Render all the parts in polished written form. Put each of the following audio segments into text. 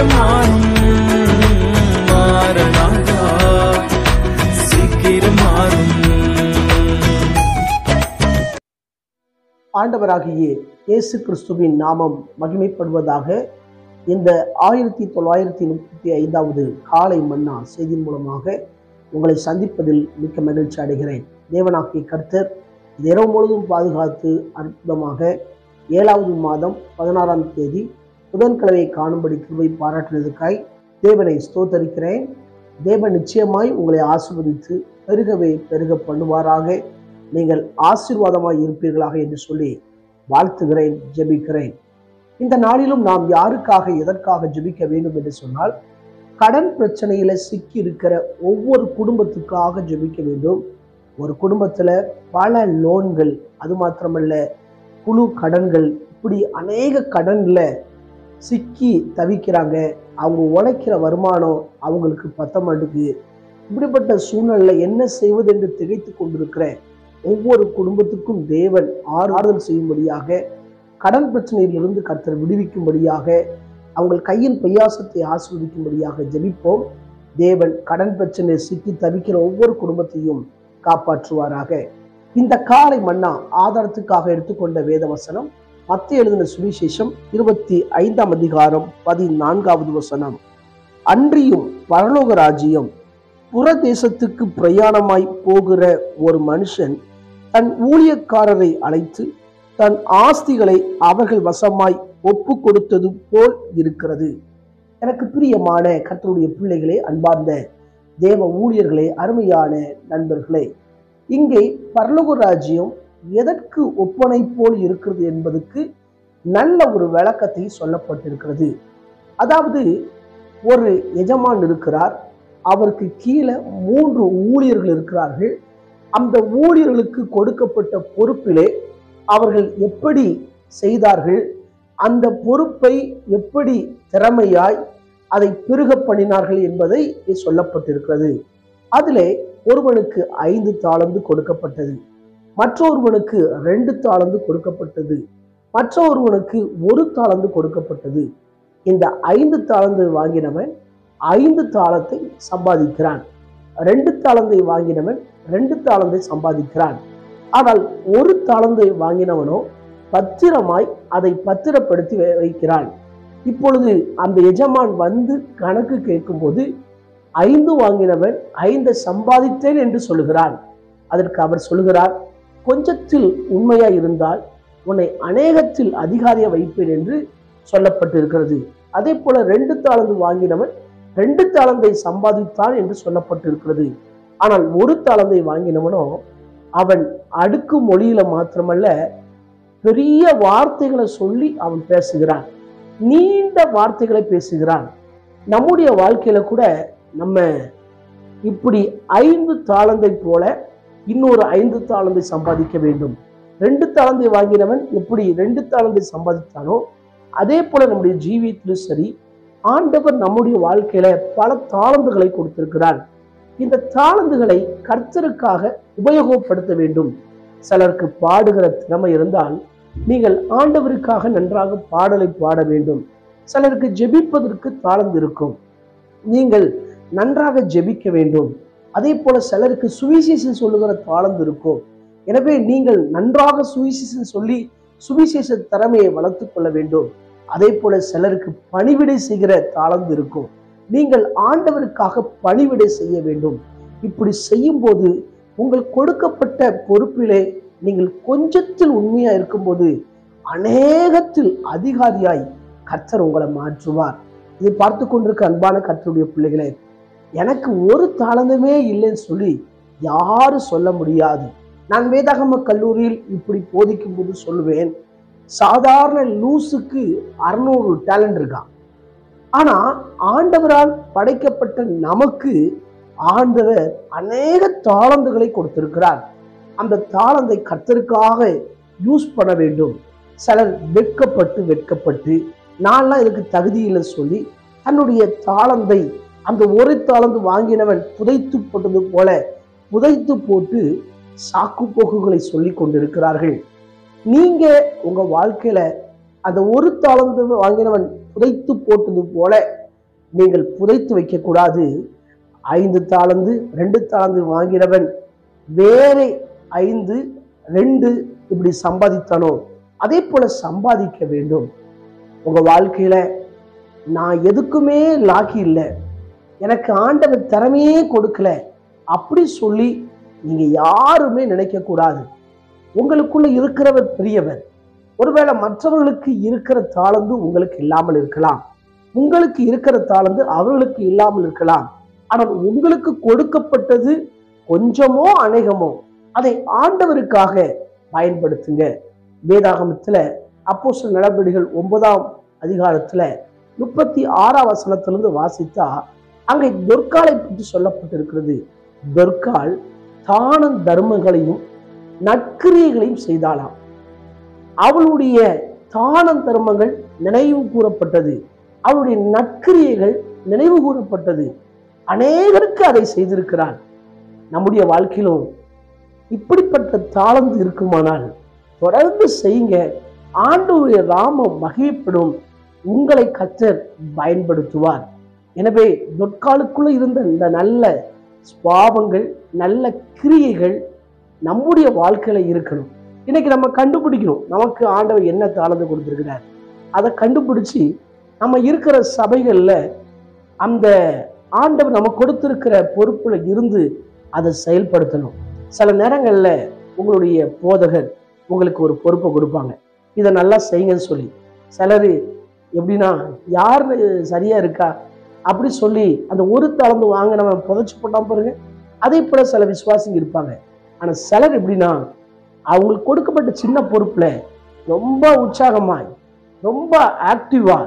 சீக்கிரம் மாறனாதா, சீக்கிரம் மாறும். ஆண்டவராகிய இயேசு கிறிஸ்துவின் நாமம் மகிமைப்படுவதாக. இந்த 1935வது காலை மன்னா செய்தியின் மூலமாக உங்களை சந்திப்பதில் மிக்க மகிழ்ச்சி அடைகிறேன். தேவனாகிய கர்த்தர் இரவு முழுவதும் பாதுகாத்து அற்புதமாக 7வது மாதம் 16ஆம் தேதி புதன்கிழமை காணும்படி கிருபை பாராட்டினதுக்காய் தேவனை ஸ்தோத்தரிக்கிறேன். தேவன் நிச்சயமாய் உங்களை ஆசீர்வதித்து பெருகவே பெருக பண்ணுவாராக. நீங்கள் ஆசீர்வாதமாய் இருப்பீர்களாக என்று சொல்லி வாழ்த்துகிறேன், ஜெபிக்கிறேன். இந்த நாளிலும் நாம் யாருக்காக எதற்காக ஜெபிக்க வேண்டும் என்று சொன்னால், கடன் பிரச்சனையில சிக்கி இருக்கிற ஒவ்வொரு குடும்பத்துக்காக ஜெபிக்க வேண்டும். ஒரு குடும்பத்துல பல லோன்கள், அது மாத்திரமல்ல குழு கடன்கள், இப்படி அநேக கடன்ல சிக்கி தவிக்கிறாங்க. அவங்க உழைக்கிற வருமானம் அவங்களுக்கு பத்த மாட்டுக்கு. இப்படிப்பட்ட சூழ்நிலையில என்ன செய்வது என்று திகைத்து கொண்டிருக்கிற ஒவ்வொரு குடும்பத்துக்கும் தேவன் ஆறுதல் செய்யும்படியாக, கடன் பிரச்சனையிலிருந்து கர்த்தர் விடுவிக்கும்படியாக, அவங்க கையின் பிரயாசத்தை ஆசீர்வதிக்கும்படியாக ஜெபிப்போம். தேவன் கடன் பிரச்சனை சிக்கி தவிக்கிற ஒவ்வொரு குடும்பத்தையும் காப்பாற்றுவாராக. இந்த காலை மன்னா ஆதாரத்துக்காக எடுத்துக்கொண்ட வேத வசனம் மத்தேயு எழுதின சுவிசேஷம் 25ஆம் அதிகாரம் 14வது வசனம். அன்றியும் பரலோக ராஜ்யம் புறதேசத்துக்கு பிரயாணமாய் போகிற ஒரு மனுஷன் தன் ஊழியக்காரரை அழைத்து தன் ஆஸ்திகளை அவர்கள் வசமாய் ஒப்பு கொடுத்தது போல் இருக்கிறது. எனக்கு பிரியமான கர்த்தருடைய பிள்ளைகளே, அன்பார்ந்த தேவ ஊழியர்களே, அருமையான நண்பர்களே, இங்கே பரலோக ராஜ்யம் எதற்கு ஒப்பனை போல் இருக்கிறது என்பதற்கு நல்ல ஒரு விளக்கத்தை சொல்லப்பட்டிருக்கிறது. அதாவது, ஒரு எஜமான் இருக்கிறார், அவருக்கு கீழே 3 ஊழியர்கள் இருக்கிறார்கள். அந்த ஊழியர்களுக்கு கொடுக்கப்பட்ட பொறுப்பிலே அவர்கள் எப்படி செய்தார்கள், அந்த பொறுப்பை எப்படி திறமையாய் அதை பெருக பண்ணினார்கள் என்பதை சொல்லப்பட்டிருக்கிறது. அதிலே ஒருவனுக்கு 5 தாலந்து கொடுக்கப்பட்டது, மற்றொருவனுக்கு 2 தாலந்து கொடுக்கப்பட்டது, மற்றொருவனுக்கு 1 தாலந்து கொடுக்கப்பட்டது. இந்த 5 தாலந்து வாங்கினவன் 5 தாளத்தை சம்பாதிக்கிறான். 2 தாளந்தை வாங்கினவன் 2 தாளந்தை சம்பாதிக்கிறான். ஆனால் 1 தாளந்தை வாங்கினவனோ பத்திரமாய் அதை பத்திரப்படுத்தி வைக்கிறான். இப்பொழுது அந்த எஜமான் வந்து கணக்கு கேட்கும்போது 5 வாங்கினவன் 5 சம்பாதித்தேன் என்று சொல்லுகிறான். அதற்கு அவர் சொல்லுகிறார், கொஞ்சத்தில் உண்மையா இருந்தால் உன்னை அநேகத்தில் அதிகாரியா வைப்பேன் என்று சொல்லப்பட்டிருக்கிறது. அதே போல 2 தாளந்து வாங்கினவன் 2 தாளந்தை சம்பாதித்தான் என்று சொல்லப்பட்டிருக்கிறது. ஆனால் 1 தாளந்தை வாங்கினவனோ அவன் அடுக்கு மொழியில மாத்திரமல்ல, பெரிய வார்த்தைகளை சொல்லி அவன் பேசுகிறான், நீண்ட வார்த்தைகளை பேசுகிறான். நம்முடைய வாழ்க்கையில கூட நம்ம இப்படி 5 தாளந்தை போல இன்னொரு 5 தாளந்தை சம்பாதிக்க வேண்டும். 2 தாளந்தை வாங்கினவன் எப்படி 2 தாளந்தை சம்பாதித்தானோ அதே போல நம்முடைய ஜீவியத்திலும் சரி, ஆண்டவர் நம்முடைய வாழ்க்கையில பல தாளந்துகளை கொடுத்திருக்கிறார். இந்த தாளந்துகளை கர்த்தருக்காக உபயோகப்படுத்த வேண்டும். சிலருக்கு பாடுகிற திறமை இருந்தால் நீங்கள் ஆண்டவருக்காக நன்றாக பாடலை பாட வேண்டும். சிலருக்கு ஜெபிப்பதற்கு தாளந்து இருக்கும், நீங்கள் நன்றாக ஜெபிக்க வேண்டும். அதே போல சிலருக்கு சுவிசேஷம் சொல்லுகிற தாளந்து இருக்கும். எனவே நீங்கள் நன்றாக சுவிசேஷம் சொல்லி சுவிசேஷ திறமையை வளர்த்து கொள்ள வேண்டும். அதே போல சிலருக்கு பணிவிடை செய்கிற தாளந்து இருக்கும், நீங்கள் ஆண்டவருக்காக பணிவிடை செய்ய வேண்டும். இப்படி செய்யும் போது உங்கள் கொடுக்கப்பட்ட பொறுப்பிலே நீங்கள் கொஞ்சத்தில் உண்மையா இருக்கும்போது அநேகத்தில் அதிகாரியாய் கர்த்தர் உங்களை மாற்றுவார். இதை பார்த்து கொண்டிருக்க அன்பான கர்த்தருடைய பிள்ளைகளே, எனக்கு 1 தாளந்துமே இல்லைன்னு சொல்லி யாரும் சொல்ல முடியாது. நான் வேதாகம கல்லூரியில் இப்படி போதிக்கும் போது சொல்லுவேன், சாதாரண லூசுக்கு 600 டேலண்ட் இருக்கான். ஆனா ஆண்டவரால் படைக்கப்பட்ட நமக்கு ஆண்டவர் அநேக தாளந்துகளை கொடுத்திருக்கிறார். அந்த தாளந்தை கர்த்தருக்காக யூஸ் பண்ண வேண்டும். சிலர் வெட்கப்பட்டு நான்லாம் இதுக்கு தகுதி இல்லை சொல்லி தன்னுடைய தாளந்தை அந்த 1 தாளந்து வாங்கினவன் புதைத்து போட்டது போல புதைத்து போட்டு சாக்கு போக்குகளை சொல்லி கொண்டிருக்கிறார்கள். நீங்க உங்க வாழ்க்கையில அந்த 1 தாளந்து வாங்கினவன் புதைத்து போட்டது போல நீங்கள் புதைத்து வைக்கக்கூடாது. 5 தாலந்து 2 தாலந்து வாங்கினவன் வேறே 5 2 இப்படி சம்பாதித்தானோ அதே போல சம்பாதிக்க வேண்டும். உங்க வாழ்க்கையில நான் எதுக்குமே லாக்கி இல்லை, எனக்கு ஆண்டவர் திறமையே கொடுக்கல அப்படி சொல்லி நீங்க யாருமே நினைக்க கூடாது. உங்களுக்குள்ள இருக்கிறவர் பெரியவர். ஒருவேளை மற்றவர்களுக்கு இருக்கிற தாளந்து உங்களுக்கு இல்லாமல் இருக்கலாம், உங்களுக்கு இருக்கிற தாளந்து அவர்களுக்கு இல்லாமல் இருக்கலாம். ஆனால் உங்களுக்கு கொடுக்கப்பட்டது கொஞ்சமோ அநேகமோ அதை ஆண்டவருக்காக பயன்படுத்துங்க. வேதாகமத்துல அப்போஸ்தலர் நடபடிகள் 9ஆம் அதிகாரத்துல 36ஆம் வசனத்திலிருந்து வாசித்தா அங்கே தொர்க்காலை பற்றி சொல்லப்பட்டிருக்கிறது. தொர்க்கால் தான தர்மங்களையும் நற்கிரியைகளையும் செய்தாளாம். அவளுடைய தான தர்மங்கள் நினைவு கூறப்பட்டது, அவளுடைய நற்கிரியைகள் நினைவு கூறப்பட்டது. அநேகருக்கு அதை செய்திருக்கிறாள். நம்முடைய வாழ்க்கையிலும் இப்படிப்பட்ட தாளந்து இருக்குமானால் தொடர்ந்து செய்யுங்க. ஆண்டவருடைய நாமம் மகிமைப்படும், உங்களை கர்த்தர் பயன்படுத்துவார். எனவே தொற்காலுக்குள்ள இருந்த இந்த நல்ல சுபாவங்கள் நல்ல கிரியைகள் நம்முடைய வாழ்க்கையில இருக்கணும். இன்னைக்கு நம்ம கண்டுபிடிக்கணும் நமக்கு ஆண்டவர் என்ன தாளந்து கொடுத்திருக்கிறார். அதை கண்டுபிடிச்சு நம்ம இருக்கிற சபைகள்ல அந்த ஆண்டவர் நம்ம கொடுத்திருக்கிற பொறுப்புல இருந்து அதை செயல்படுத்தணும். சில நேரங்கள்ல உங்களுடைய போதகர் உங்களுக்கு ஒரு பொறுப்பை கொடுப்பாங்க, இதை நல்லா செய்யுங்கன்னு சொல்லி. சிலர் எப்படின்னா யாரு சரியா இருக்கா அப்படி சொல்லி அந்த ஒரு தாளந்து வாங்க நம்ம புதைச்சு போட்டாம பாருங்க. அதே போல சில விசுவாசிங்க இருப்பாங்க. ஆனா சிலர் எப்படின்னா அவங்களுக்கு கொடுக்கப்பட்ட சின்ன பொறுப்புல ரொம்ப உற்சாகமாய் ரொம்ப ஆக்டிவா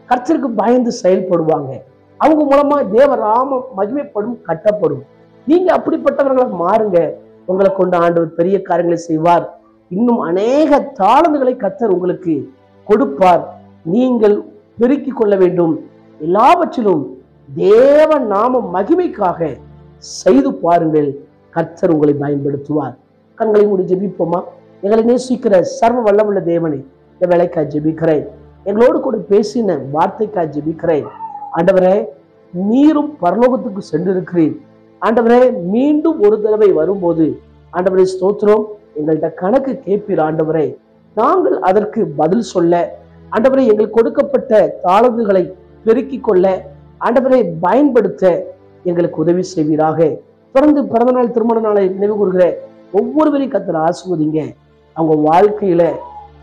கர்த்தருக்கு பயந்து செயல்படுவாங்க. அவங்க மூலமா தேவராம மகிமைப்படும் கட்டப்படும். நீங்க அப்படிப்பட்டவர்களை மாறுங்க. உங்களை கொண்டு ஆண்டவர் பெரிய காரியங்களை செய்வார். இன்னும் அநேக தாளந்துகளை கர்த்தர் உங்களுக்கு கொடுப்பார். நீங்கள் பெருக்கிக் கொள்ள வேண்டும். எல்லாவற்றிலும் தேவ நாம மகிமைக்காக செய்து பாருங்கள். கர்த்தர் உங்களை பயன்படுத்துவார். கண்களை மூடி ஜெபிப்போமா? எங்களை நேசிக்கிற சர்வ வல்லமுள்ள தேவனை, இந்த வேலைக்காக ஜெபிக்கிறேன். எங்களோடு கூட பேசின வார்த்தைக்காக ஜெபிக்கிறேன். ஆண்டவரே, நீரும் பரலோகத்துக்கு சென்றிருக்கிறீர். ஆண்டவரே, மீண்டும் ஒரு தடவை வரும்போது ஆண்டவரே ஸ்தோத்திரம், எங்கள்கிட்ட கணக்கு கேட்பீர். ஆண்டவரே, நாங்கள் அதற்கு பதில் சொல்ல, ஆண்டவரே எங்களுக்கு கொடுக்கப்பட்ட தாளந்துகளை பெருக்கிக் கொள்ள, ஆண்டவரை பயன்படுத்த எங்களுக்கு உதவி செய்வீராக. தொடர்ந்து பிறந்தநாள் திருமண நாளை நினைவு கூறுகிற ஒவ்வொருவரையும் கர்த்தர் ஆசீர்வதிங்க. அவங்க வாழ்க்கையில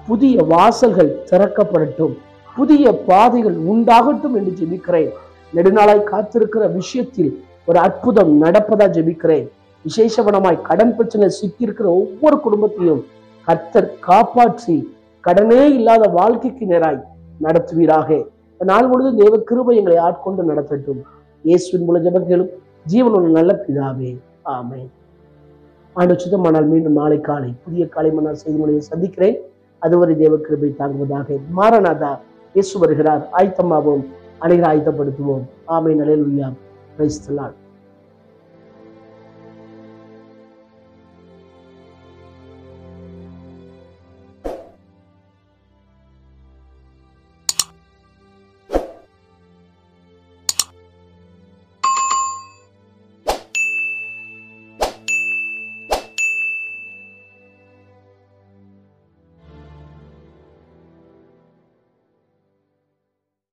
புதிய வாசல்கள் திறக்கப்படட்டும், புதிய பாதைகள் உண்டாகட்டும் என்று ஜெபிக்கிறேன். நெடுநாளாய் காத்திருக்கிற விஷயத்தில் ஒரு அற்புதம் நடப்பதா ஜெபிக்கிறேன். விசேஷமாய் கடன் பிரச்சனை சிக்கியிருக்கிற ஒவ்வொரு குடும்பத்தையும் கர்த்தர் காப்பாற்றி கடனே இல்லாத வாழ்க்கைக்கு நேராய் நடத்துவீராக. நாள் முழுவதும் தேவ கிருபை எங்களை ஆட்கொண்டு நடத்தட்டும். இயேசுவின் மூலம் ஜெபங்களும் ஜீவனுள்ள நல்ல பிதாவே, ஆமென். ஆண்டவர் சித்தமானால் மீண்டும் நாளை காலை புதிய காலை மன்னால் செய்தி மொழியை சந்திக்கிறேன். அதுவரை தேவ கிருபை தாங்குவதாக. மாரநாதா, இயேசு வருகிறார். ஆயத்தமாவோம், அனைவரை ஆயத்தப்படுத்துவோம். ஆமென். அல்லேலூயா. Praise the Lord.